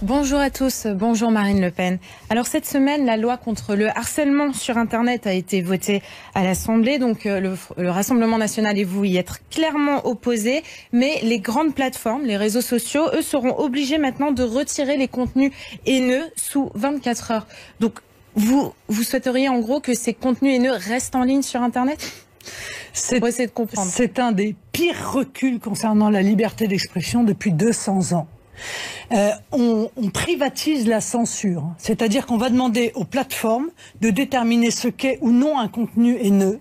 Bonjour à tous, bonjour Marine Le Pen. Alors cette semaine, la loi contre le harcèlement sur Internet a été votée à l'Assemblée. Donc le Rassemblement national et vous y êtes clairement opposés. Mais les grandes plateformes, les réseaux sociaux, eux seront obligés maintenant de retirer les contenus haineux sous 24 heures. Donc vous souhaiteriez en gros que ces contenus haineux restent en ligne sur Internet ? Pour essayer de comprendre. C'est un des pires reculs concernant la liberté d'expression depuis 200 ans. On privatise la censure, c'est-à-dire qu'on va demander aux plateformes de déterminer ce qu'est ou non un contenu haineux.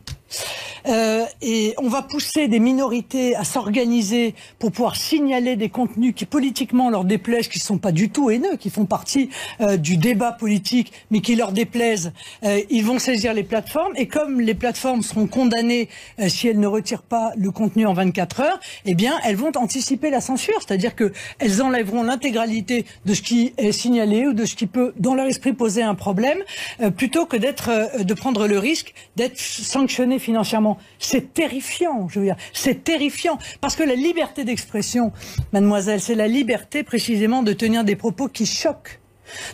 Et on va pousser des minorités à s'organiser pour pouvoir signaler des contenus qui politiquement leur déplaisent, qui ne sont pas du tout haineux, qui font partie du débat politique, mais qui leur déplaisent. Ils vont saisir les plateformes, et comme les plateformes seront condamnées si elles ne retirent pas le contenu en 24 heures, eh bien elles vont anticiper la censure, c'est-à-dire qu'elles enlèveront l'intégralité de ce qui est signalé ou de ce qui peut, dans leur esprit, poser un problème, plutôt que de prendre le risque d'être sanctionné financièrement. C'est terrifiant, je veux dire, c'est terrifiant. Parce que la liberté d'expression, mademoiselle, c'est la liberté précisément de tenir des propos qui choquent,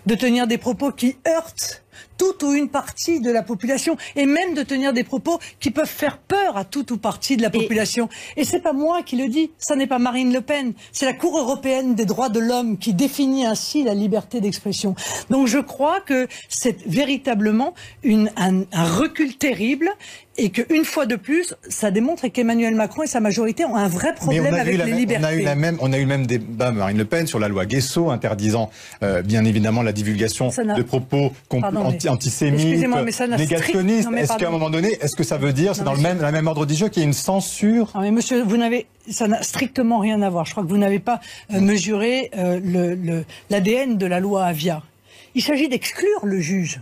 de tenir des propos qui heurtent toute ou une partie de la population, et même de tenir des propos qui peuvent faire peur à toute ou partie de la population. Et c'est pas moi qui le dis, ça n'est pas Marine Le Pen, c'est la Cour européenne des droits de l'homme qui définit ainsi la liberté d'expression. Donc je crois que c'est véritablement un recul terrible, et qu'une fois de plus, ça démontre qu'Emmanuel Macron et sa majorité ont un vrai problème avec les libertés. On a eu le même débat, Marine Le Pen, sur la loi Guesso, interdisant bien évidemment la divulgation de propos antisémites, négationnistes. Est-ce qu'à un moment donné, est-ce que ça veut dire, c'est dans la même ordre du jeu, qu'il y a une censure? Non mais monsieur, ça n'a strictement rien à voir. Je crois que vous n'avez pas mesuré l'ADN de la loi Avia. Il s'agit d'exclure le juge.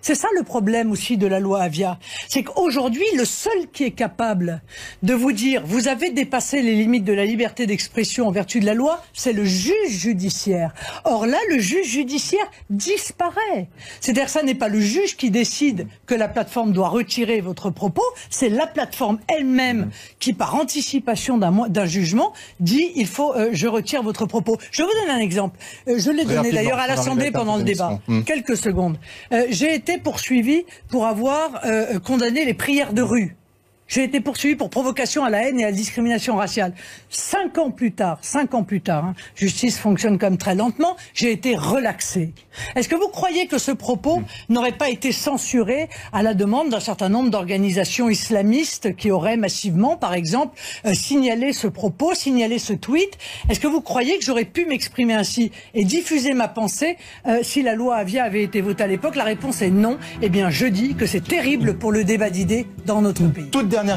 C'est ça le problème aussi de la loi Avia. C'est qu'aujourd'hui, le seul qui est capable de vous dire « vous avez dépassé les limites de la liberté d'expression en vertu de la loi », c'est le juge judiciaire. Or là, le juge judiciaire disparaît. C'est-à-dire que ça n'est pas le juge qui décide que la plateforme doit retirer votre propos, c'est la plateforme elle-même qui, par anticipation d'un jugement, dit « il faut je retire votre propos ». Je vous donne un exemple. Je l'ai donné d'ailleurs à l'Assemblée pendant le débat. Quelques secondes. J'ai été poursuivi pour avoir condamné les prières de rue. J'ai été poursuivi pour provocation à la haine et à la discrimination raciale. 5 ans plus tard, justice fonctionne comme très lentement, j'ai été relaxé. Est-ce que vous croyez que ce propos n'aurait pas été censuré à la demande d'un certain nombre d'organisations islamistes qui auraient massivement, par exemple, signalé ce propos, signalé ce tweet? Est-ce que vous croyez que j'aurais pu m'exprimer ainsi et diffuser ma pensée si la loi Avia avait été votée à l'époque? La réponse est non. Eh bien, je dis que c'est terrible pour le débat d'idées dans notre pays. Dernière